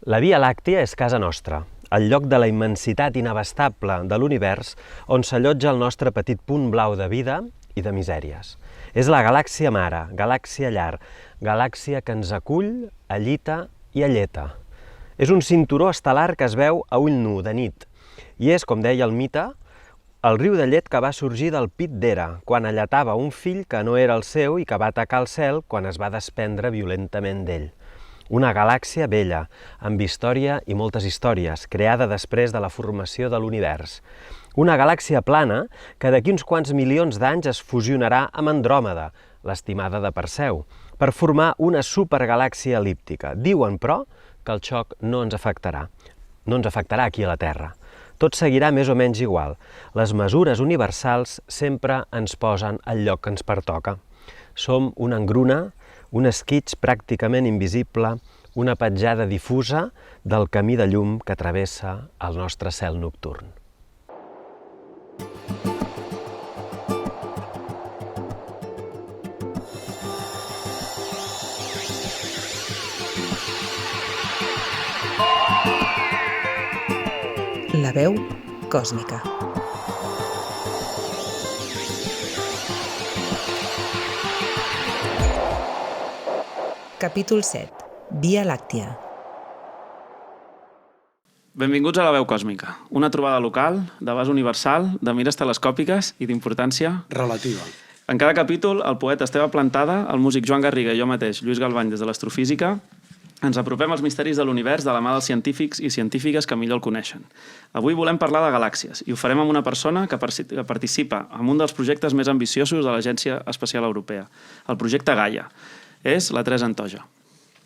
La Via Làctia és casa nostra, el lloc de la immensitat inabastable de l'univers on s'allotja el nostre petit punt blau de vida i de misèries. És la galàxia mare, galàxia llar, galàxia que ens acull, allita i alleta. És un cinturó estel·lar que es veu a ull nu de nit i és, com deia el mite, el riu de llet que va sorgir del pit d'Hera quan alletava un fill que no era el seu i que va atacar el cel quan es va desprendre violentament d'ell. Una galàxia vella, amb història i moltes històries, creada després de la formació de l'univers. Una galàxia plana que d'aquí uns quants milions d'anys es fusionarà amb Andròmeda, l'estimada de Perseu, per formar una supergalàxia el·líptica. Diuen, però, que el xoc no ens afectarà. No ens afectarà aquí a la Terra. Tot seguirà més o menys igual. Les mesures universals sempre ens posen al lloc que ens pertoca. Som una engruna, un esquitx pràcticament invisible, una petjada difusa del camí de llum que travessa el nostre cel nocturn. La veu còsmica. Capítol 7. Via Làctia. Benvinguts a La veu còsmica, una trobada local, d'abast universal, de mires telescòpiques i d'importància relativa. En cada capítol, el poeta Esteve Plantada, el músic Joan Garriga i jo mateix, Lluís Galvany, des de l'Astrofísica, ens apropem als misteris de l'univers de la mà dels científics i científiques que millor el coneixen. Avui volem parlar de galàxies i ho farem amb una persona que participa en un dels projectes més ambiciosos de l'Agència Espacial Europea, el projecte Gaia. És la Teresa Antoja.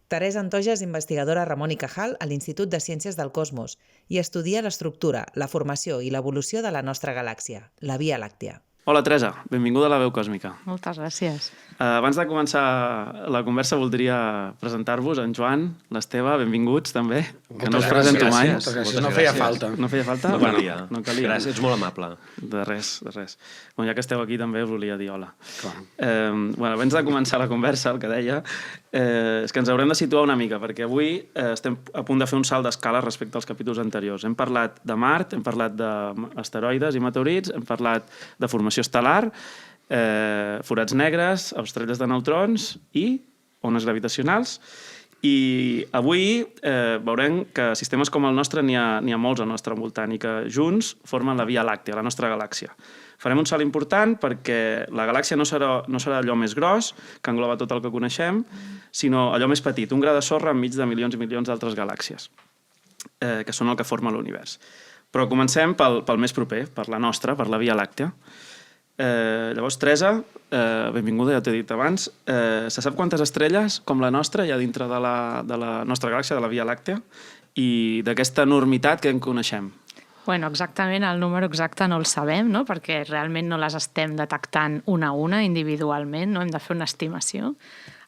Teresa Antoja és investigadora Ramon y Cajal a l'Institut de Ciències del Cosmos i estudia l'estructura, la formació i l'evolució de la nostra galàxia, la Via Làctia. Hola, Teresa. Benvinguda a La veu còsmica. Moltes gràcies. Abans de començar la conversa, voldria presentar-vos en Joan, l'Esteve, benvinguts també, que no us presento mai. Moltes gràcies. No feia falta. No feia falta? No calia. No calia. Gràcies, ets molt amable. De res, de res. Bueno, ja que esteu aquí també us volia dir hola. Clar. Abans de començar la conversa, el que deia, és que ens haurem de situar una mica, perquè avui estem a punt de fer un salt d'escala respecte als capítols anteriors. Hem parlat de Mart, hem parlat d'asteroides i meteorits, hem parlat de formació estel·lar, forats negres, estrelles de neutrons i ones gravitacionals. I avui veurem que sistemes com el nostre n'hi ha molts al nostre voltant i que junts formen la Via Làctia, la nostra galàxia. Farem un salt important perquè la galàxia no serà allò més gros, que engloba tot el que coneixem, sinó allò més petit, un gra de sorra enmig de milions i milions d'altres galàxies, que són el que forma l'univers. Però comencem pel més proper, per la nostra, per la Via Làctia. Llavors, Teresa, benvinguda, ja t'he dit abans. Se sap quantes estrelles, com la nostra, hi ha dintre de la nostra galàxia, de la Via Làctea, i d'aquesta enormitat que en coneixem? Bueno, exactament, el número exacte no el sabem, no? Perquè realment no les estem detectant una a una individualment, no? Hem de fer una estimació.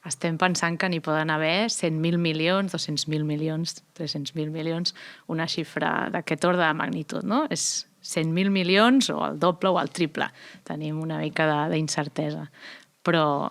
Estem pensant que n'hi poden haver 100.000 milions, 200.000 milions, 300.000 milions, una xifra d'aquest ordre de magnitud, no? És 100.000 milions o el doble o el triple. Tenim una mica d'incertesa. Però,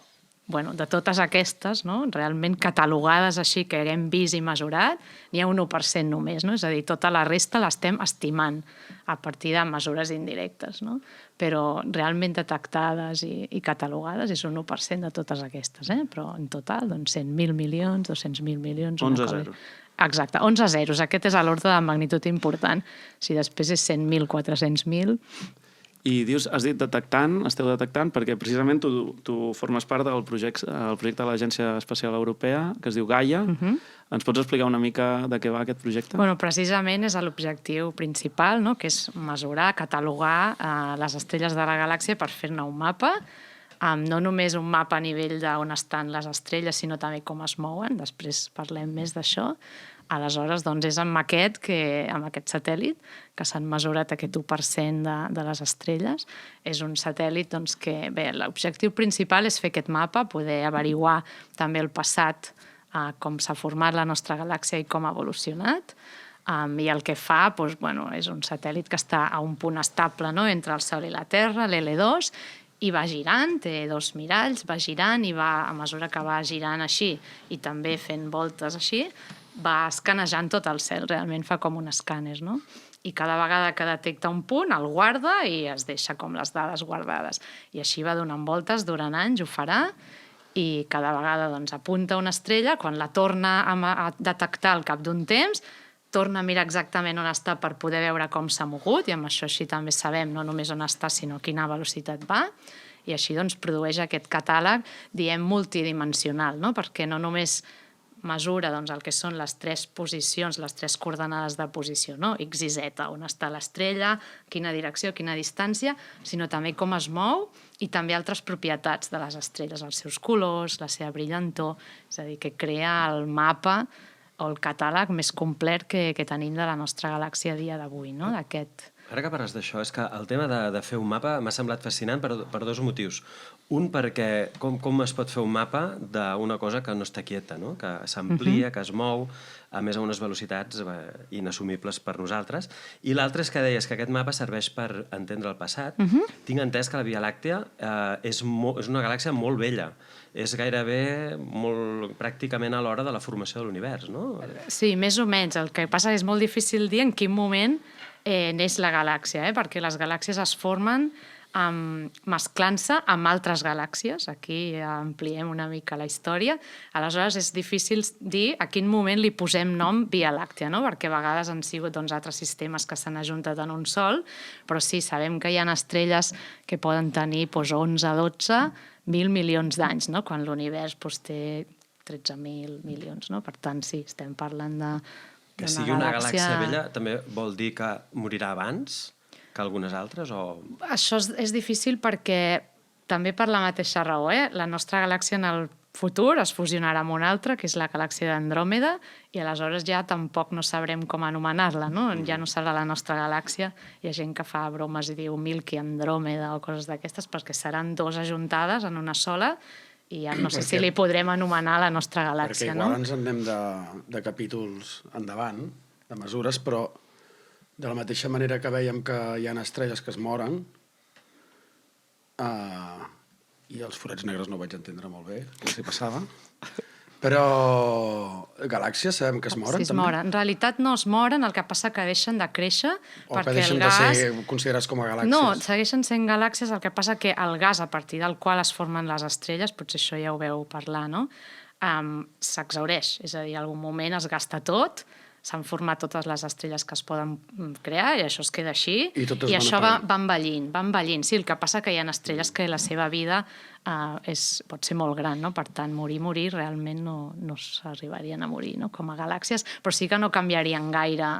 bueno, de totes aquestes, no? Realment catalogades així que hem vist i mesurat, n'hi ha un 1% només, no? És a dir, tota la resta l'estem estimant a partir de mesures indirectes, no? Però realment detectades i catalogades és un 1% de totes aquestes, però en total, doncs, 100.000 milions, 200.000 milions... 11 zeros. Exacte, 11 zeros. Aquest és l'ordre de magnitud important. Si després és 100.000, 400.000... I dius, has dit esteu detectant, perquè precisament tu formes part del projecte de l'Agència Espacial Europea, que es diu Gaia. Ens pots explicar una mica de què va aquest projecte? Bueno, precisament és l'objectiu principal, no? Que és mesurar, catalogar les estrelles de la galàxia per fer-ne un mapa, no només un mapa a nivell d'on estan les estrelles, sinó també com es mouen. Després parlem més d'això. Aleshores, doncs, és amb aquest satèl·lit que s'han mesurat aquest 1% de les estrelles. És un satèl·lit doncs, que, bé, l'objectiu principal és fer aquest mapa, poder averiguar també el passat, com s'ha format la nostra galàxia i com ha evolucionat. I el que fa doncs, bueno, és un satèl·lit que està a un punt estable, no?, entre el Sol i la Terra, l'L2, i va girant, té dos miralls, va girant i a mesura que va girant així i també fent voltes així, va escanejant tot el cel, realment fa com un escàner, no? I cada vegada que detecta un punt el guarda i es deixa com les dades guardades. I així va donant voltes durant anys, ho farà, i cada vegada doncs, apunta una estrella, quan la torna a detectar al cap d'un temps, torna a mirar exactament on està per poder veure com s'ha mogut, i amb això així també sabem no només on està, sinó a quina velocitat va, i així doncs, produeix aquest catàleg, diem, multidimensional, no? Perquè no només mesura doncs, el que són les 3 posicions, les 3 coordenades de posició, no? X i Z, on està l'estrella, quina direcció, quina distància, sinó també com es mou i també altres propietats de les estrelles, els seus colors, la seva brillantor, és a dir, que crea el mapa o el catàleg més complet que tenim de la nostra galàxia a dia d'avui, no? D'aquest... Ara que parles d'això, és que el tema de fer un mapa m'ha semblat fascinant per 2 motius. Un, perquè com es pot fer un mapa d'una cosa que no està quieta, no? Que s'amplia, que es mou, a més a unes velocitats inassumibles per nosaltres. I l'altre és que deies que aquest mapa serveix per entendre el passat. Tinc entès que la Via Làctea és una galàxia molt vella. És gairebé pràcticament a l'hora de la formació de l'univers, no? Sí, més o menys. El que passa és molt difícil dir en quin moment neix la galàxia, perquè les galàxies es formen mesclant-se amb altres galàxies. Aquí ampliem una mica la història. Aleshores, és difícil dir a quin moment li posem nom Via Làctea, no? Perquè a vegades han sigut altres sistemes que s'han ajuntat en un sol, però sí, sabem que hi ha estrelles que poden tenir 11-12 mil milions d'anys, no? Quan l'univers té 13.000 milions. No? Per tant, sí, estem parlant de... Que sigui una galàxia vella també vol dir que morirà abans que algunes altres? Això és difícil perquè també per la mateixa raó. La nostra galàxia en el futur es fusionarà amb una altra, que és la galàxia d'Andròmeda, i aleshores ja tampoc no sabrem com anomenar-la, no? Ja no serà la nostra galàxia. Hi ha gent que fa bromes i diu Milky Andròmeda o coses d'aquestes, perquè seran 2 ajuntades en una sola, i ja no sé si li podrem anomenar la nostra galàxia, no? Perquè igual ens en anem de capítols endavant, de mesures, però de la mateixa manera que veiem que hi ha estrelles que es moren, i els forats negres no ho vaig entendre molt bé, què s'hi passava, però galàxies sabem que es moren, sí, es també? moren. En realitat no es moren, el que passa que deixen de créixer O perquè que deixen el gas... de ser considerats com a galàxies? No, segueixen sent galàxies, el que passa que el gas a partir del qual es formen les estrelles, potser això ja ho veu parlar, no? S'exhaureix, és a dir, en algun moment es gasta tot, s'han format totes les estrelles que es poden crear i això es queda així, i això va envellint. Sí, el que passa que hi ha estrelles que la seva vida pot ser molt gran, no? Per tant, morir realment no s'arribarien a morir, no? Com a galàxies, però sí que no canviarien gaire,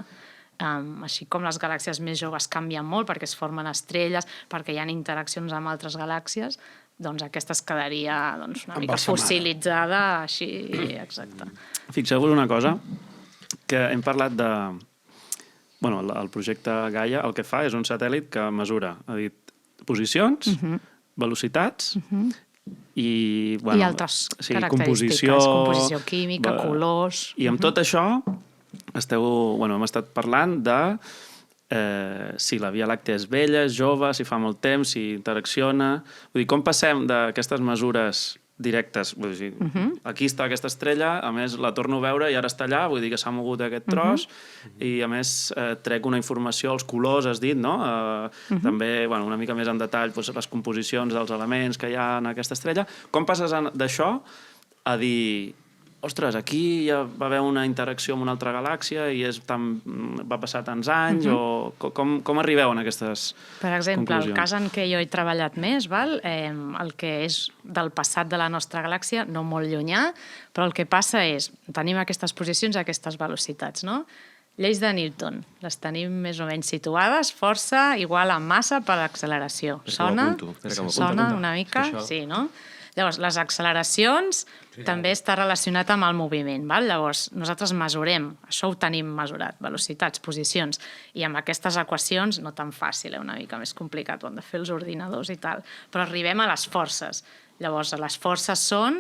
així com les galàxies més joves canvien molt perquè es formen estrelles, perquè hi ha interaccions amb altres galàxies, doncs aquesta es quedaria una mica fossilitzada, així, exacte. Fixeu-vos una cosa, que hem parlat de... Bueno, el projecte Gaia el que fa és un satèl·lit que mesura, ha dit, posicions, velocitats i... I altres característiques, composició química, colors... I amb tot això hem estat parlant de si la Via Làctea és vella, és jove, si fa molt temps, si interacciona... Vull dir, com passem d'aquestes mesures directes, vull dir, aquí està aquesta estrella, a més la torno a veure i ara està allà, vull dir que s'ha mogut aquest tros, i a més trec una informació, els colors, has dit, no? També, una mica més en detall, les composicions dels elements que hi ha en aquesta estrella. Com passes d'això a dir, ostres, aquí ja va haver una interacció amb una altra galàxia i va passar tants anys, o com arribeu en aquestes conclusions? Per exemple, el cas en què jo he treballat més, el que és del passat de la nostra galàxia, no molt llunyà, però el que passa és, tenim aquestes posicions i aquestes velocitats, no? Lleis de Newton, les tenim més o menys situades, força igual a massa per l'acceleració. Sona una mica? Sí, no? Llavors, les acceleracions també està relacionat amb el moviment. Llavors, nosaltres mesurem, això ho tenim mesurat, velocitats, posicions, i amb aquestes equacions, no tan fàcil, una mica més complicat, ho han de fer els ordinadors i tal, però arribem a les forces. Llavors, les forces són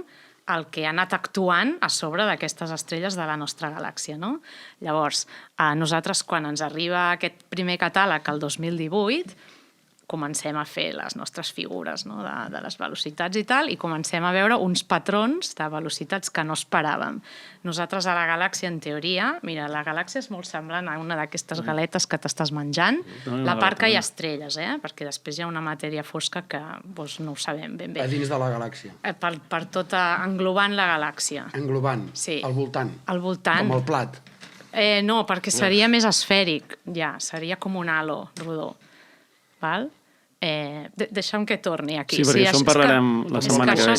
el que ha anat actuant a sobre d'aquestes estrelles de la nostra galàxia, no? Llavors, nosaltres, quan ens arriba aquest primer catàleg, el 2018, comencem a fer les nostres figures, no? de les velocitats i tal, i comencem a veure uns patrons de velocitats que no esperàvem. Nosaltres a la galàxia, en teoria, mira, la galàxia és molt semblant a una d'aquestes galetes que t'estàs menjant, la part que hi ha estrelles, perquè després hi ha una matèria fosca que doncs, no ho sabem ben bé. A dins de la galàxia. Per tota, englobant la galàxia. Englobant, Sí. al voltant. Al voltant. Com el plat. No, perquè seria més esfèric, ja, seria com un halo rodó. Val? Deixa'm que torni aquí. Sí, perquè això en parlarem la setmana que ve.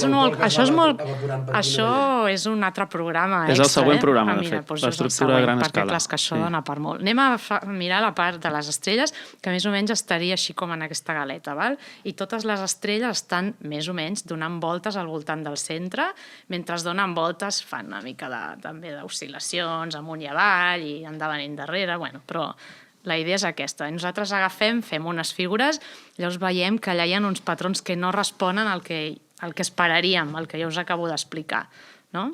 Això és un altre programa És extra. el següent programa, de Mira, fet, doncs l'estructura a gran perquè, escala. clar, és que això Sí. dona per molt. Anem a mirar la part de les estrelles, que més o menys estaria així com en aquesta galeta, val? I totes les estrelles estan més o menys donant voltes al voltant del centre, mentre donen voltes fan una mica també d'oscil·lacions amunt i avall i endavant i endarrere, bueno, però la idea és aquesta. Nosaltres agafem, fem unes figures, llavors veiem que allà hi ha uns patrons que no responen al que esperaríem, el que jo us acabo d'explicar, no?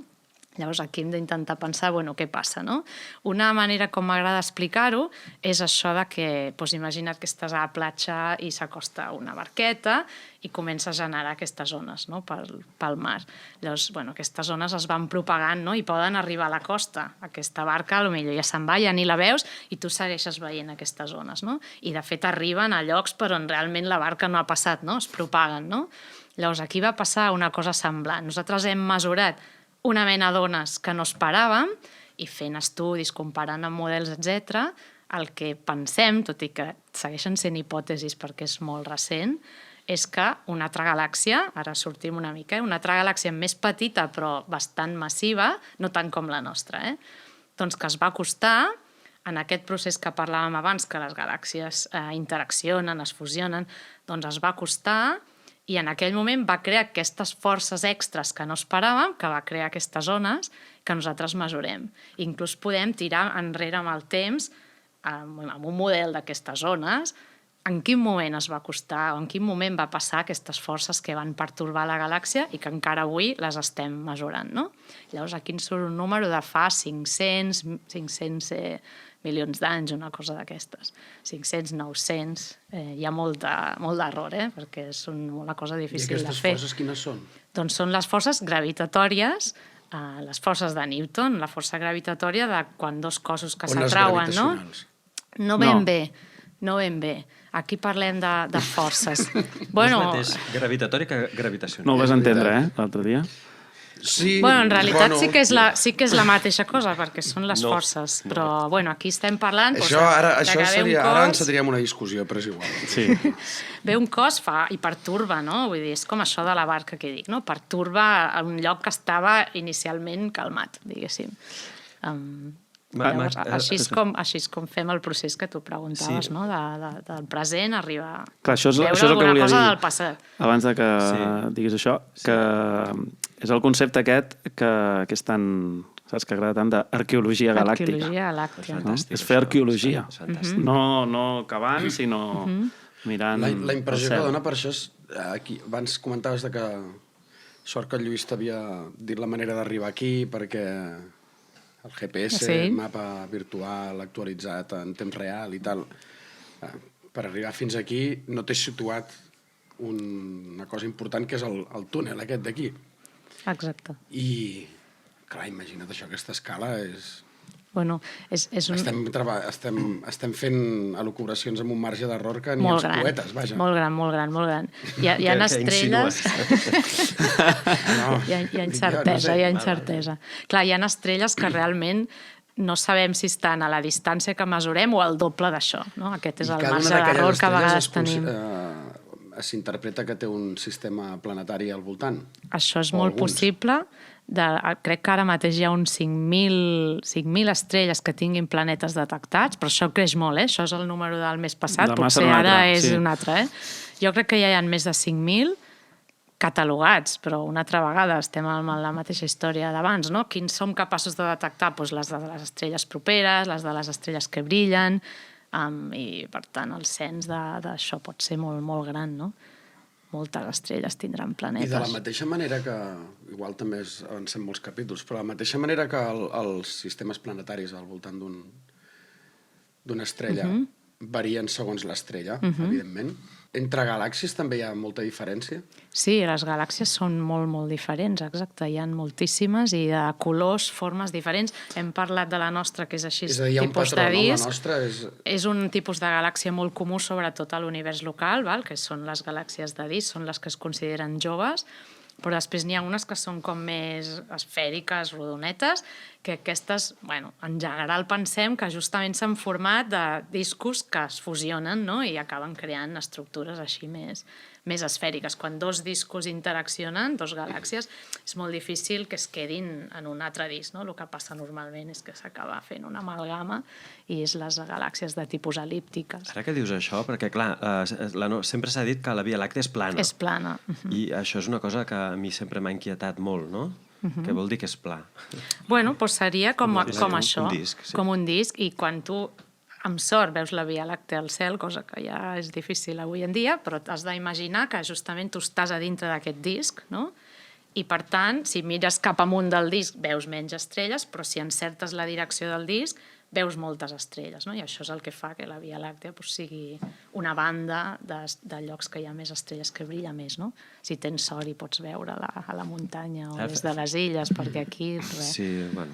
Llavors aquí hem d'intentar pensar, bueno, què passa, no? Una manera com m'agrada explicar-ho és això de que, doncs imagina't que estàs a la platja i s'acosta una barqueta i comença a generar aquestes ones, no?, pel mar. Llavors, bueno, aquestes ones es van propagant, no?, i poden arribar a la costa. Aquesta barca, potser ja se'n va, ja ni la veus, i tu segueixes veient aquestes ones, no? I, de fet, arriben a llocs per on realment la barca no ha passat, no?, es propaguen, no? Llavors, aquí va passar una cosa semblant. Nosaltres hem mesurat una mena d'ones que no esperàvem i fent estudis, comparant amb models, etc., el que pensem, tot i que segueixen sent hipòtesis perquè és molt recent, és que una altra galàxia, ara sortim una mica, una altra galàxia més petita però bastant massiva, no tant com la nostra, doncs que es va acostar en aquest procés que parlàvem abans, que les galàxies interaccionen, es fusionen, doncs es va acostar i en aquell moment va crear aquestes forces extres que no esperàvem, que va crear aquestes ones que nosaltres mesurem. Inclús podem tirar enrere amb el temps, amb un model d'aquestes ones, en quin moment es va acostar o en quin moment va passar aquestes forces que van pertorbar la galàxia i que encara avui les estem mesurant, no? Llavors aquí ens surt un número de fa 500 milions d'anys, una cosa d'aquestes. 500, 900, hi ha molt d'error, perquè és una cosa difícil de fer. I aquestes forces quines són? Doncs són les forces gravitatòries, les forces de Newton, la força gravitatòria de quan dos cossos que s'atrauen, no? No ben bé. Aquí parlem de forces. Bueno, és gravitatòria que gravitacional. No ho vas entendre, l'altre dia? Sí, bueno, en realitat sí que és la mateixa cosa, perquè són les forces, però bueno, aquí estem parlant ara ens tindríem una discussió, però és igual. Sí. Ve un cos i perturba, no? Vull dir, és com això de la barca que dic, no? Perturba un lloc que estava inicialment calmat, diguéssim. Llavors, així és com fem el procés que tu preguntaves, no? Del present arribar a veure alguna cosa del passat. Abans de que diguis això, que és el concepte aquest que és tan, saps, que agrada tant d'arqueologia galàctica. Arqueologia galàctica. És fer arqueologia. No cavant, sinó mirant... La impressió que dona per això és... Abans comentaves que sort que el Lluís t'havia dit la manera d'arribar aquí perquè el GPS, mapa virtual actualitzat en temps real i tal, per arribar fins aquí no t'he situat una cosa important que és el túnel aquest d'aquí. Exacte. I, clar, imagina't això, aquesta escala és... Bueno, és un... Estem fent elucubracions amb un marge d'error que ni els poetes, vaja. Molt gran. Hi ha estrelles... Hi ha incertesa. Clar, hi ha estrelles que realment no sabem si estan a la distància que mesurem o al doble d'això, no? Aquest és el marge d'error que a vegades tenim. S'interpreta que té un sistema planetari al voltant. Això és molt possible. Crec que ara mateix hi ha uns 5.000 estrelles que tinguin planetes detectats, però això creix molt, això és el número del mes passat, potser ara és un altre. Jo crec que ja hi ha més de 5.000 catalogats, però una altra vegada estem amb la mateixa història d'abans, no? Quins som capaços de detectar? Doncs les de les estrelles properes, les de les estrelles que brillen, i per tant el cens d'això pot ser molt, molt gran, no? Moltes estrelles tindran planetes. I de la mateixa manera que, igual també avancem molts capítols, però de la mateixa manera que els sistemes planetaris al voltant d'una estrella varien segons l'estrella, evidentment, Entre galàxies també hi ha molta diferència? Sí, les galàxies són molt, molt diferents, exacte. Hi ha moltíssimes i de colors, formes diferents. Hem parlat de la nostra, que és així, És a dir, hi ha un tipus patró, de no? La disc. nostra és... És un tipus de galàxia molt comú, sobretot a l'univers local, que són les galàxies de disc, són les que es consideren joves, però després n'hi ha unes que són com més esfèriques, rodonetes, que aquestes, en general pensem que justament s'han format de discos que es fusionen, no? I acaben creant estructures així més esfèriques. Quan dos discos interaccionen, dos galàxies, és molt difícil que es quedin en un altre disc, no? El que passa normalment és que s'acaba fent una amalgama i és les galàxies de tipus elíptiques. Ara que dius això, perquè clar, sempre s'ha dit que la Via Làctea és plana. És plana. I això és una cosa que a mi sempre m'ha inquietat molt, no? Què vol dir que és pla? Bueno, doncs seria com això, un disc, sí. com un disc, i quan tu amb sort veus la Via Làctea al cel, cosa que ja és difícil avui en dia, però t'has d'imaginar que justament tu estàs a dintre d'aquest disc, no? I per tant, si mires cap amunt del disc veus menys estrelles, però si encertes la direcció del disc veus moltes estrelles, no? I això és el que fa que la Via Làctea sigui una banda de llocs que hi ha més estrelles, que brilla més, no? Si tens sort i pots veure a la muntanya o des de les illes, perquè aquí res. Sí, bueno.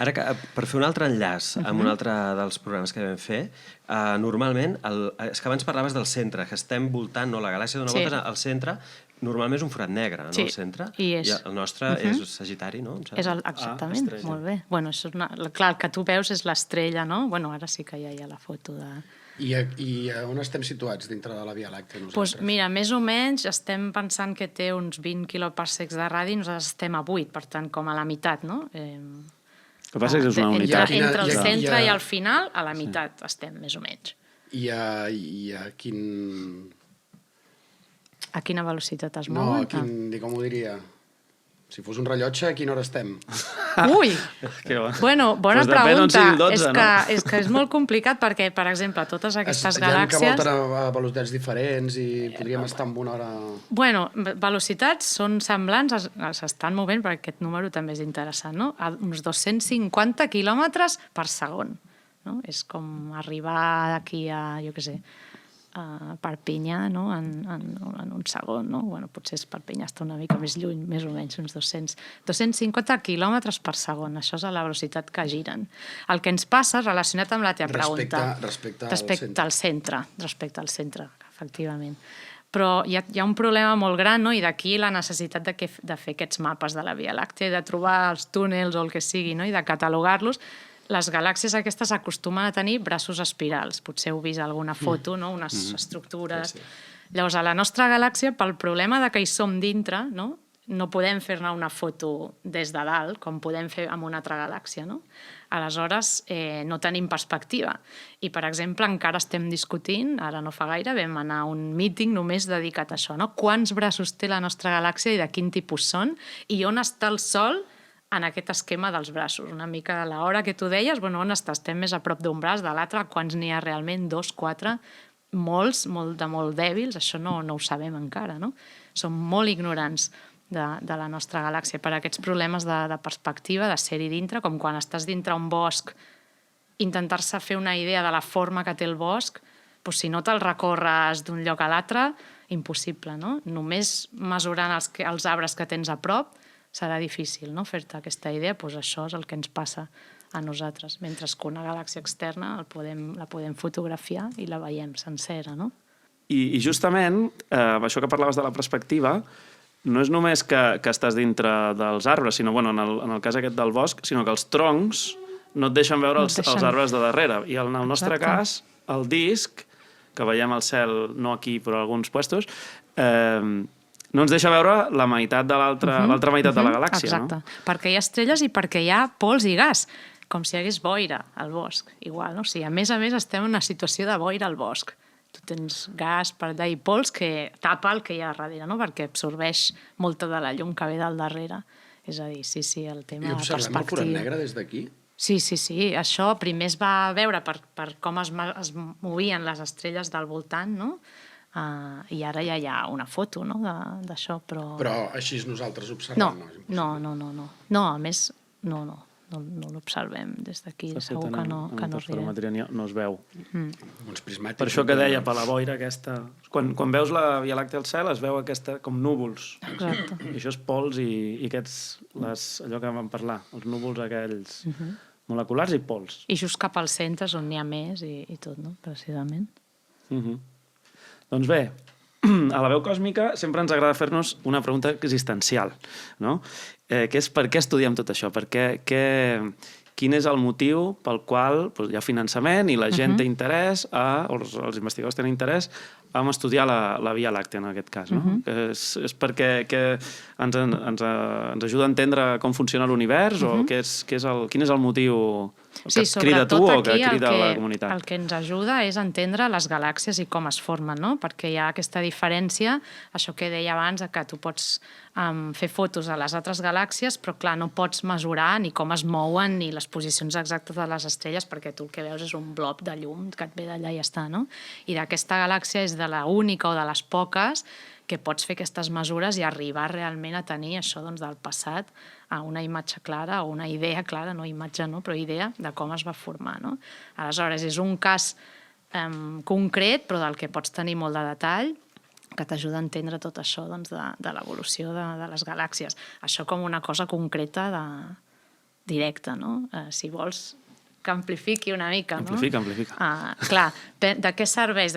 Ara, per fer un altre enllaç amb un altre dels programes que vam fer, normalment, és que abans parlaves del centre, que estem voltant, no, la galàxia dona voltes al centre, normalment és un forat negre, no, al centre. I és. I el nostre és Sagitari, no? Exactament, molt bé. Bueno, clar, el que tu veus és l'estrella, no? Bueno, ara sí que ja hi ha la foto de... I on estem situats dintre de la Via Làctea nosaltres? Doncs mira, més o menys estem pensant que té uns 20 quiloparsecs de radi, nosaltres estem a 8, per tant, com a la meitat, no? El que passa és una unitat. Entre el centre i el final, a la meitat estem, més o menys. I a quin... A quina velocitat es No, mouen? a quin... Com ho diria? Si fos un rellotge, a quina hora estem? Ui! Bueno, bona Pues depèn on pregunta. sigui el 12, És que és molt complicat perquè, per exemple, totes aquestes galàxies... Hi ha que volten a velocitats diferents i podríem estar en una hora... Bueno, velocitats són semblants, s'estan movent, perquè aquest número també és interessant, no? A uns 250 quilòmetres per segon. No? És com arribar d'aquí a, jo què sé, a Perpinyà, no? en un segon, no? Bueno, potser Perpinyà està una mica més lluny, més o menys, uns 250 quilòmetres per segon. Això és a la velocitat que giren. El que ens passa, relacionat amb la teva pregunta... Respecte al centre. Respecte al centre, efectivament. Però hi ha un problema molt gran, no? I d'aquí la necessitat de fer aquests mapes de la Via Làctea, de trobar els túnels o el que sigui, no? I de catalogar-los. Les galàxies aquestes acostumen a tenir braços espirals. Potser heu vist alguna foto, no? Unes estructures... Sí. Llavors, a la nostra galàxia, pel problema de que hi som dintre, no podem fer-ne una foto des de dalt, com podem fer amb una altra galàxia, no? Aleshores, no tenim perspectiva. I, per exemple, encara estem discutint, ara no fa gaire, vam anar a un míting només dedicat a això, no? Quants braços té la nostra galàxia i de quin tipus són, i on està el Sol en aquest esquema dels braços. Una mica a l'hora que tu deies, bueno, on està? Estem més a prop d'un braç, de l'altre, quants n'hi ha realment? 2, 4, molts, molt dèbils, això no ho sabem encara, no? Som molt ignorants de la nostra galàxia per aquests problemes de perspectiva, de ser-hi dintre, com quan estàs dintre un bosc, intentar-se fer una idea de la forma que té el bosc, doncs si no te'l recorres d'un lloc a l'altre, impossible, no? Només mesurant els arbres que tens a prop, serà difícil, no?, fer-te aquesta idea, doncs això és el que ens passa a nosaltres, mentre que una galàxia externa la podem fotografiar i la veiem sencera, no? I justament, això que parlaves de la perspectiva, no és només que estàs dintre dels arbres, sinó, bueno, en el cas aquest del bosc, sinó que els troncs no et deixen veure els arbres de darrere. I en el nostre cas, el disc, que veiem al cel, no aquí, però a alguns puestos, no ens deixa veure la meitat de l'altra meitat de la galàxia. Exacte, no? Perquè hi ha estrelles i perquè hi ha pols i gas, com si hi hagués boira al bosc, igual, no? O sigui, a més estem en una situació de boira al bosc. Tu tens gas per allà i pols que tapa el que hi ha darrere, no? Perquè absorbeix molta de la llum que ve del darrere. És a dir, sí, el tema de perspectiva. I observem el forat negre des d'aquí? Sí, això primer es va veure per com es movien les estrelles del voltant, no? I ara ja hi ha una foto, no?, d'això, però... Però així nosaltres observem, no? No, a més, no no l'observem des d'aquí, Està fet segur que no en interferometria no es veu. Uns prismàtics. Per això que deia, per la boira aquesta... Quan veus la Via Làctea al cel es veu aquesta com núvols. Exacte. I això és pols i aquests, allò que vam parlar, els núvols aquells moleculars i pols. I just cap al centre és on n'hi ha més i tot, no? Precisament. Doncs bé, a la veu còsmica sempre ens agrada fer-nos una pregunta existencial, no? Que és per què estudiem tot això? Quin és el motiu pel qual hi ha finançament i la gent té interès, o els investigadors tenen interès en estudiar la Via Làctea, en aquest cas, no? És perquè ens ajuda a entendre com funciona l'univers o quin és el motiu que et crida tu o que crida la comunitat? El que ens ajuda és entendre les galàxies i com es formen, no? Perquè hi ha aquesta diferència, això que deia abans, que tu pots fer fotos a les altres galàxies, però clar, no pots mesurar ni com es mouen ni les posicions exactes de les estrelles, perquè tu el que veus és un blob de llum que et ve d'allà i ja està, no? I d'aquesta galàxia és de la única o de les poques que pots fer aquestes mesures i arribar realment a tenir això del passat a una imatge clara o una idea clara, no imatge no, però idea de com es va formar, no? Aleshores, és un cas concret, però del que pots tenir molt de detall, que t'ajuda a entendre tot això de l'evolució de les galàxies. Això com una cosa concreta directa, no? Si vols que amplifiqui una mica, no? Amplifica. Clar, de què serveix?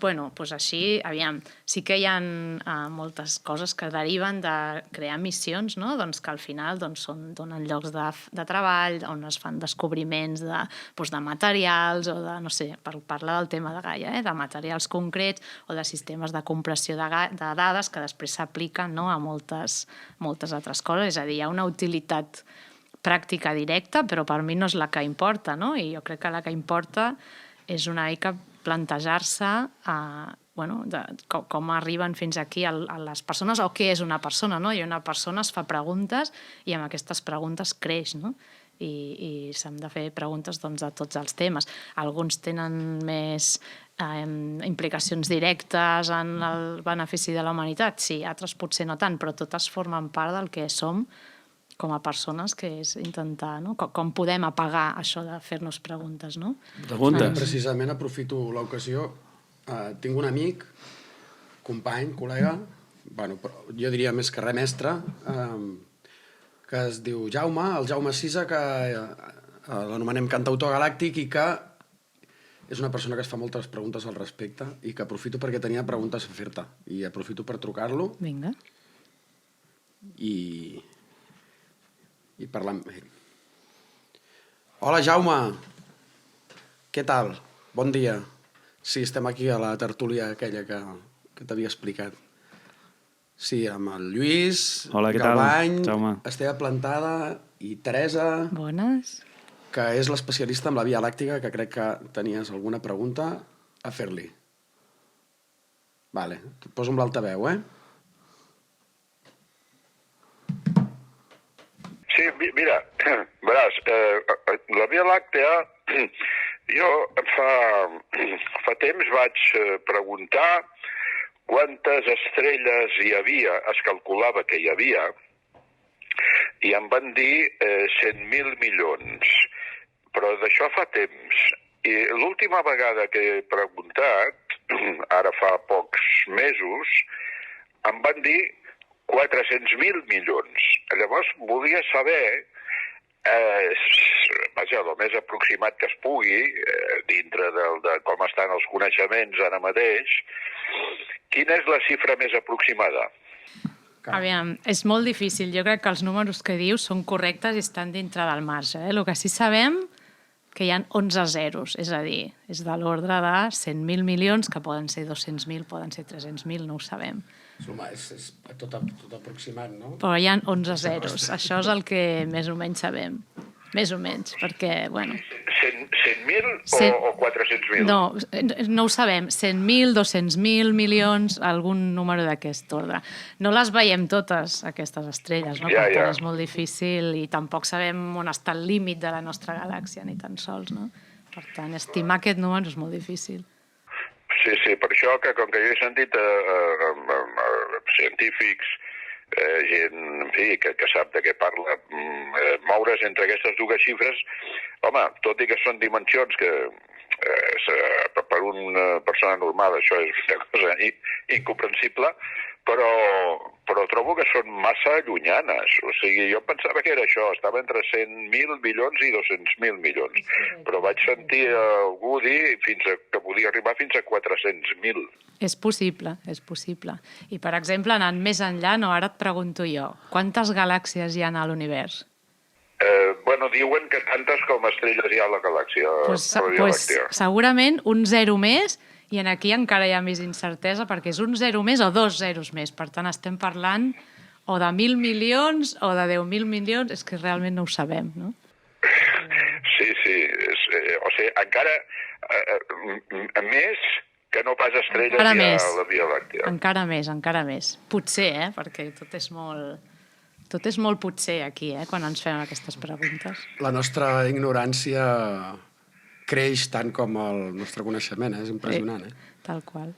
Bueno, doncs així, aviam, sí que hi ha moltes coses que deriven de crear missions, no? Doncs que al final donen llocs de treball, on es fan descobriments de materials o de, no sé, per parlar del tema de Gaia, de materials concrets o de sistemes de compressió de dades que després s'apliquen a moltes altres coses. És a dir, hi ha una utilitat pràctica directa, però per mi no és la que importa, no? I jo crec que la que importa és una mica plantejar-se com arriben fins aquí a les persones o què és una persona, no? I una persona es fa preguntes i amb aquestes preguntes creix, no? I s'han de fer preguntes de tots els temes. Alguns tenen més implicacions directes en el benefici de la humanitat, sí, altres potser no tant, però totes formen part del que som com a persones, que és intentar, no? Com podem apagar això de fer-nos preguntes, no? Preguntes. Precisament aprofito l'ocasió. Tinc un amic, company, col·lega, jo diria més que res mestre, que es diu Jaume, el Jaume Sisa, que l'anomenem cantautor galàctic i que és una persona que es fa moltes preguntes al respecte i que aprofito perquè tenia preguntes a fer-te. I aprofito per trucar-lo. Vinga. I parlar amb ell. Hola, Jaume. Què tal? Bon dia. Sí, estem aquí a la tertúlia aquella que t'havia explicat. Sí, amb el Lluís, hola, Galvany, Jaume. Esteve Plantada i Teresa. Bones. Que és l'especialista en la Via Làctica, que crec que tenies alguna pregunta a fer-li. Vale, et poso amb l'altaveu, Sí, mira, veràs, la Via Làctea, jo fa temps vaig preguntar quantes estrelles hi havia, es calculava que hi havia, i em van dir 100.000 milions, però d'això fa temps. I l'última vegada que he preguntat, ara fa pocs mesos, em van dir 400.000 milions. Llavors, volia saber, el més aproximat que es pugui, dintre de com estan els coneixements ara mateix, quina és la xifra més aproximada? Aviam, és molt difícil. Jo crec que els números que dius són correctes i estan dintre del marge. El que sí sabem que hi ha 11 zeros, és a dir, és de l'ordre de 100.000 milions, que poden ser 200.000, poden ser 300.000, no ho sabem. És tot aproximat, no? Però hi ha 11 zeros. Això és el que més o menys sabem. Més o menys, perquè, bueno... 100.000 o 400.000? No ho sabem. 100.000, 200.000 milions, algun número d'aquest ordre. No les veiem totes, aquestes estrelles, no? Per tant, és molt difícil i tampoc sabem on està el límit de la nostra galàxia, ni tan sols, no? Per tant, estimar aquest número és molt difícil. Sí, per això que com que jo he sentit científics gent, en fi, que sap de què parla, moure's entre aquestes dues xifres, home, tot i que són dimensions que per una persona normal això és una cosa incomprensible, però trobo que són massa llunyanes. O sigui, jo pensava que era això, estava entre 100.000 milions i 200.000 milions, però vaig sentir algú dir que podia arribar fins a 400.000. És possible, és possible. I, per exemple, anant més enllà, ara et pregunto jo, quantes galàxies hi ha a l'univers? Bueno, diuen que tantes com estrelles hi ha a la galàxia. Pues segurament un 0 més, i aquí encara hi ha més incertesa, perquè és un 0 més o 2 zeros més. Per tant, estem parlant o de 1.000 milions o de 10.000 milions, és que realment no ho sabem, no? Sí. O sigui, encara més que no pas estrelles hi ha a la Via Làctea. Encara més. Potser, perquè tot és molt potser aquí, quan ens fem aquestes preguntes. La nostra ignorància creix tant com el nostre coneixement, és impressionant. Tal qual.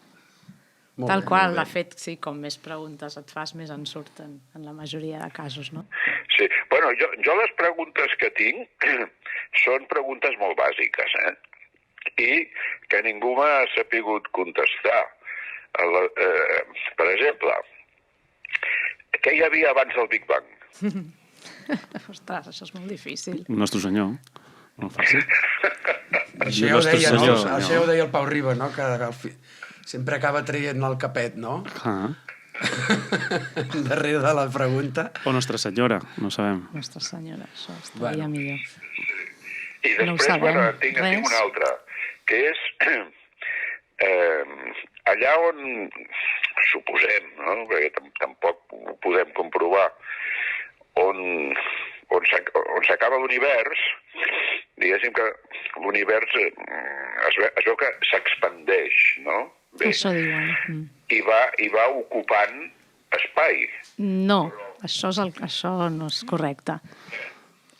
Molt bé. De fet, sí, com més preguntes et fas, més en surten, en la majoria de casos, no? Sí, bueno, jo les preguntes que tinc són preguntes molt bàsiques, i que ningú m'ha sapigut contestar. Per exemple, què hi havia abans del Big Bang? Ostres, això és molt difícil. Nostre senyor. Molt fàcil. Això ja ho deia el Pau Riba, no? Que sempre acaba traient el capet, no? Darrere de la pregunta. O Nostra Senyora, no sabem. Nostra Senyora, això estaria millor. I després, tinc una altra, que és allà on suposem, no? Perquè tampoc ho podem comprovar, on s'acaba l'univers, diguéssim que l'univers es veu que s'expandeix, no? Bé. Això diuen. I va ocupant espai. No, això no és correcte.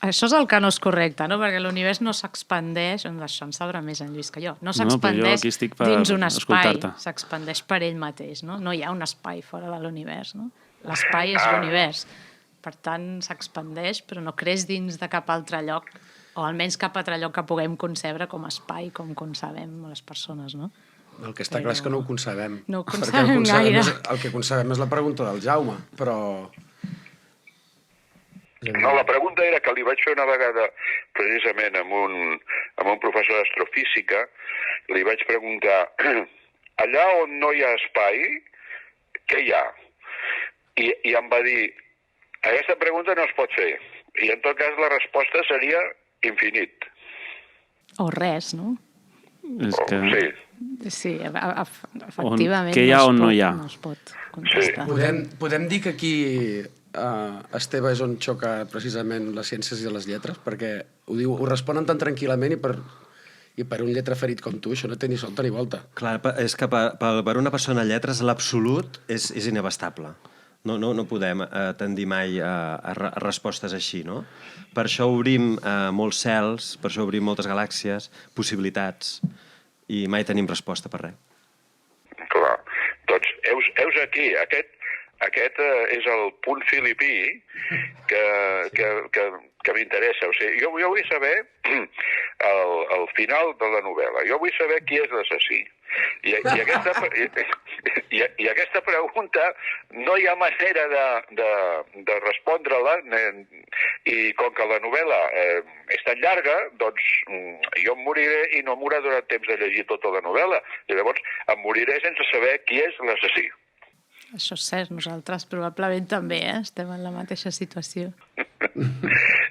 Això és el que no és correcte, no? Perquè l'univers no s'expandeix, d'això en sabrà més en Lluís que jo, no s'expandeix dins un espai, s'expandeix per ell mateix, no? No hi ha un espai fora de l'univers, no? L'espai és l'univers. Per tant, s'expandeix, però no creix dins de cap altre lloc, o almenys cap altre lloc que puguem concebre com a espai, com concebem les persones, no? El que està clar és que no ho concebem. No ho concebem gaire. El que concebem és la pregunta del Jaume, però... No, la pregunta era que li vaig fer una vegada, precisament, amb un professor d'astrofísica, li vaig preguntar, allà on no hi ha espai, què hi ha? I em va dir, aquesta pregunta no es pot fer. I en tot cas la resposta seria infinit. O res, no? És que... Sí. Sí, efectivament. Què hi ha on no hi ha? No es pot contestar. Podem dir que aquí Esteve és on xoca precisament les ciències i les lletres, perquè ho responen tan tranquil·lament i per un lletraferit com tu això no té ni solta ni volta. Clar, és que per una persona lletres l'absolut és inabastable. No podem tendir mai a respostes així, no? Per això obrim molts cels, per això obrim moltes galàxies, possibilitats, i mai tenim resposta per res. Clar. Doncs heus aquí, aquest és el punt filipí que m'interessa. O sigui, jo vull saber el final de la novel·la. Jo vull saber qui és l'assassí. I aquesta pregunta no hi ha manera de respondre-la, i com que la novel·la és tan llarga, doncs jo em moriré i no m'haurà donat temps de llegir tota la novel·la. I llavors em moriré sense saber qui és l'assassí. Això és cert, nosaltres probablement també estem en la mateixa situació.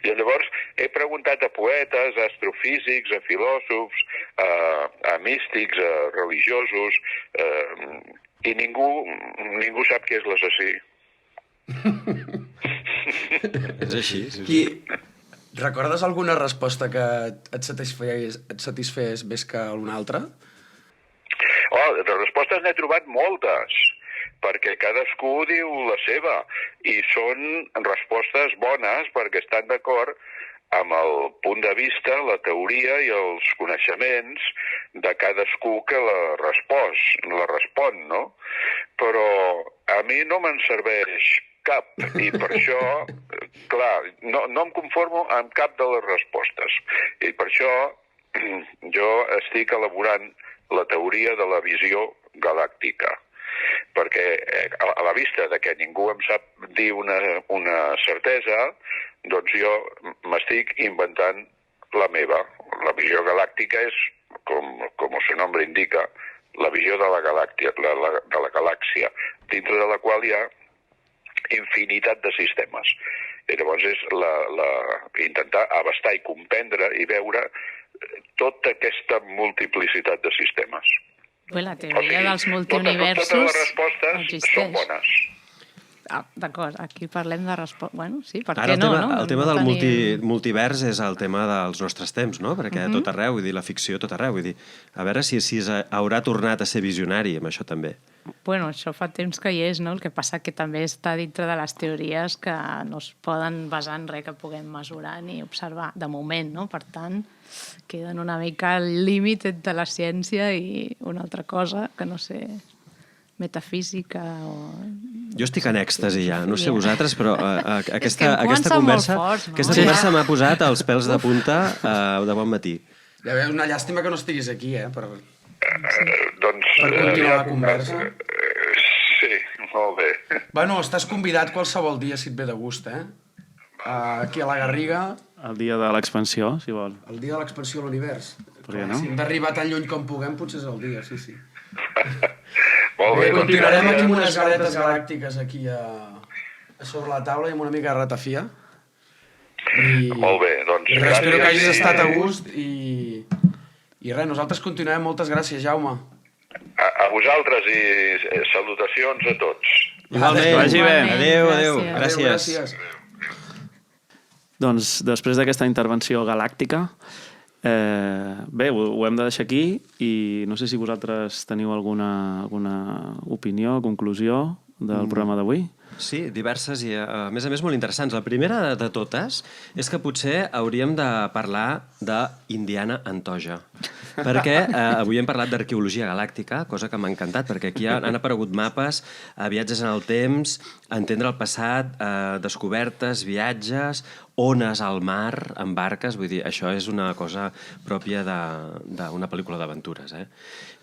I llavors he preguntat a poetes, a astrofísics, a filòsofs, a místics, a religiosos, i ningú sap qui és l'assassí. És així, sí. Recordes alguna resposta que et satisfés més que una altra? De respostes n'he trobat moltes, perquè cadascú diu la seva, i són respostes bones perquè estan d'acord amb el punt de vista, la teoria i els coneixements de cadascú que la respon, no? Però a mi no me'n serveix Cap. I per això, clar, no em conformo amb cap de les respostes. I per això jo estic elaborant la teoria de la visió galàctica. Perquè a la vista de que ningú em sap dir una certesa, doncs jo m'estic inventant la meva. La visió galàctica és, com el seu nom indica, la visió de la galàxia, dintre de la qual hi ha infinitat de sistemes. I llavors és intentar abastar i comprendre i veure tota aquesta multiplicitat de sistemes. Bé, la teoria dels multiuniversos totes les respostes existeix. són bones. D'acord, aquí parlem de respostes. Bueno, sí, per Ara què no? el tema del multivers és el tema dels nostres temps, no? Perquè tot arreu, vull dir, la ficció tot arreu. Vull dir, a veure si haurà tornat a ser visionari amb això també. Bueno, això fa temps que hi és, no? El que passa que també està dintre de les teories que no es poden basar en res que puguem mesurar ni observar, de moment, no? Per tant, queden una mica al límit entre la ciència i una altra cosa, que no sé, metafísica o... Jo estic en èxtasi ja, no sé vosaltres, però aquesta conversa m'ha posat els pèls de punta de bon matí. Ja veus, una llàstima que no estiguis aquí, per Doncs... continuar la conversa. Sí, molt bé. Bueno, estàs convidat qualsevol dia, si et ve de gust, aquí a la Garriga. El dia de l'expansió, si vol. El dia de l'expansió de l'univers. Per què no? Si hem d'arribar tan lluny com puguem, potser és el dia, sí. Molt bé. Continuarem aquí amb unes galetes galàctiques aquí a sobre la taula i amb una mica de ratafia. Molt bé, doncs gràcies. Espero que hagis estat a gust i res, nosaltres continuem. Moltes gràcies, Jaume. A vosaltres i salutacions a tots. Igualment. Vagi bé. Adéu. Gràcies. Doncs després d'aquesta intervenció galàctica, bé, ho hem de deixar aquí i no sé si vosaltres teniu alguna opinió, conclusió del programa d'avui. Sí, diverses i a més molt interessants. La primera de totes és que potser hauríem de parlar d'Indiana Antoja. Perquè avui hem parlat d'arqueologia galàctica, cosa que m'ha encantat, perquè aquí han aparegut mapes, viatges en el temps, entendre el passat, descobertes, viatges, ones al mar, amb barques, vull dir, això és una cosa pròpia d'una pel·lícula d'aventures,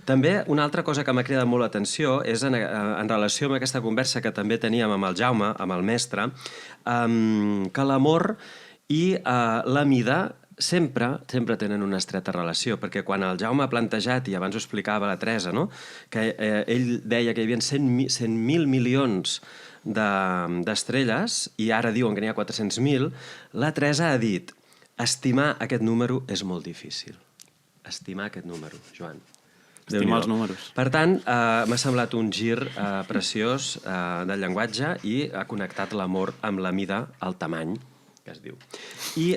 També una altra cosa que m'ha cridat molt l'atenció és en relació amb aquesta conversa que també teníem amb el Jaume, amb el mestre, que l'amor i la mida sempre tenen una estreta relació, perquè quan el Jaume ha plantejat, i abans ho explicava la Teresa, no? Que ell deia que hi havia 100.000 milions d'estrelles i ara diuen que n'hi ha 400.000, la Teresa ha dit: estimar aquest número és molt difícil. Estimar aquest número, Joan. Estimar els números. Per tant, m'ha semblat un gir preciós del llenguatge i ha connectat l'amor amb la mida, el tamany, que es diu. I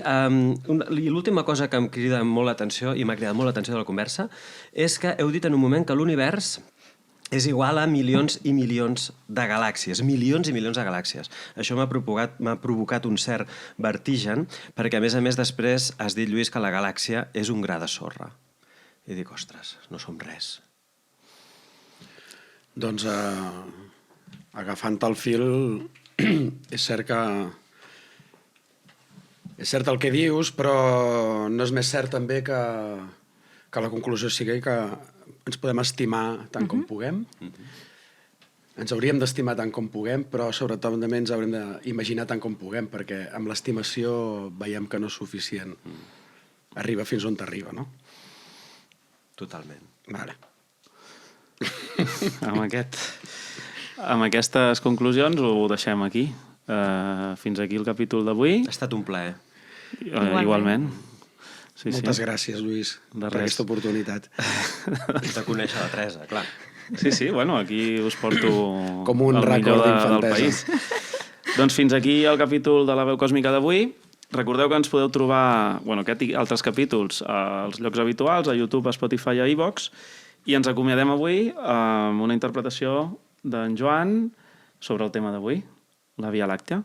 l'última cosa que em crida molt l'atenció i m'ha cridat molt l'atenció de la conversa és que heu dit en un moment que l'univers és igual a milions i milions de galàxies, milions i milions de galàxies. Això m'ha provocat un cert vertigen, perquè a més després has dit, Lluís, que la galàxia és un gra de sorra. I dic, ostres, no som res. Doncs, agafant el fil, és cert el que dius, però no és més cert també que la conclusió sigui que ens podem estimar tant com puguem. Ens hauríem d'estimar tant com puguem, però sobretot també ens haurem d'imaginar tant com puguem, perquè amb l'estimació veiem que no és suficient. Arriba fins on t'arriba, no? Totalment. Vale. Amb aquestes conclusions ho deixem aquí. Fins aquí el capítol d'avui. Ha estat un plaer. Igualment. Sí, Moltes gràcies, Lluís, per aquesta oportunitat. De conèixer la Teresa, clar. Sí, bueno, aquí us porto com un record d'infantesa. Doncs fins aquí el capítol de la veu còsmica d'avui. Recordeu que ens podeu trobar aquest i altres capítols als llocs habituals, a YouTube, a Spotify, a iVox, i ens acomiadem avui amb una interpretació d'en Joan sobre el tema d'avui, la Via Làctea.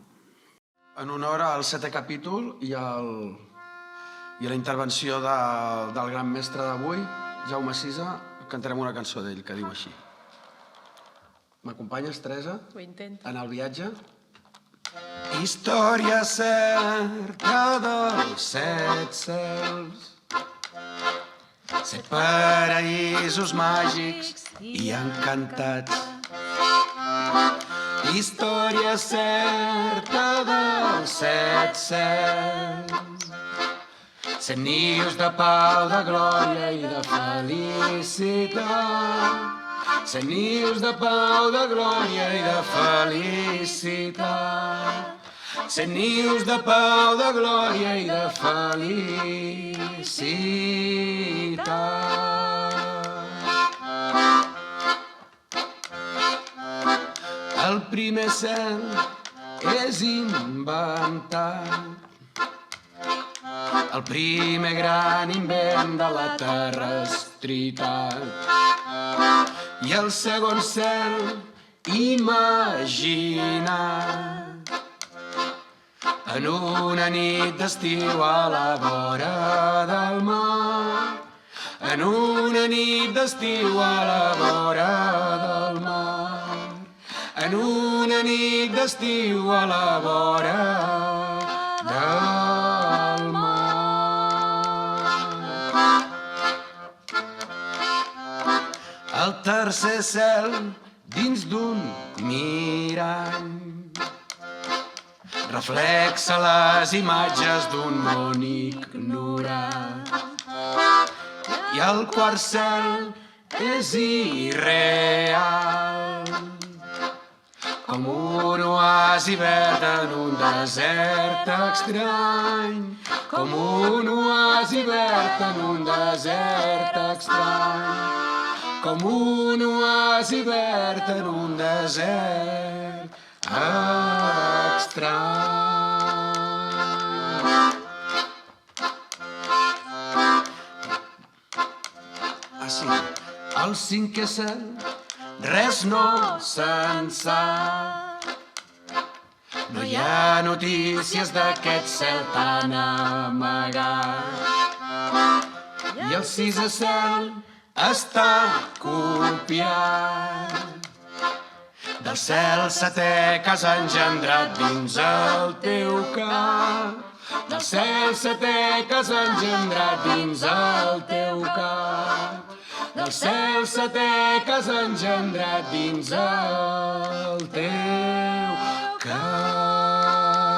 En honor al 7è capítol i a la intervenció del gran mestre d'avui, Jaume Sisa, cantarem una cançó d'ell que diu així. M'acompanyes, Teresa? Ho intento. En el viatge? Història certa dels 7 cels, 7 paraïsos màgics i encantats. Història certa dels 7 cels, 7 nius de pau, de glòria i de felicitat. 7 nius de pau, de glòria i de felicitat. 7 nius de pau, de glòria i de felicitat. El primer cel és inventat, el primer gran invent de la terrestritat. I el segon cel imaginat, en una nit d'estiu a la vora del mar. En una nit d'estiu a la vora del mar. En una nit d'estiu a la vora del mar. El tercer cel dins d'un mirall reflexa les imatges d'un món ignorat. I el quart cel és irreal, com un oasi verd en un desert estrany. Com un oasi verd en un desert estrany. Com un oasi verd en un desert estrany. Sí. El cinquè cel, res no se'n sap. No hi ha notícies d'aquest cel tan amagat. I el sisè cel està copiat del cel setè que has engendrat dins el teu cap. Del cel setè que has engendrat dins el teu cap. Del cel setè que has engendrat dins el teu cap.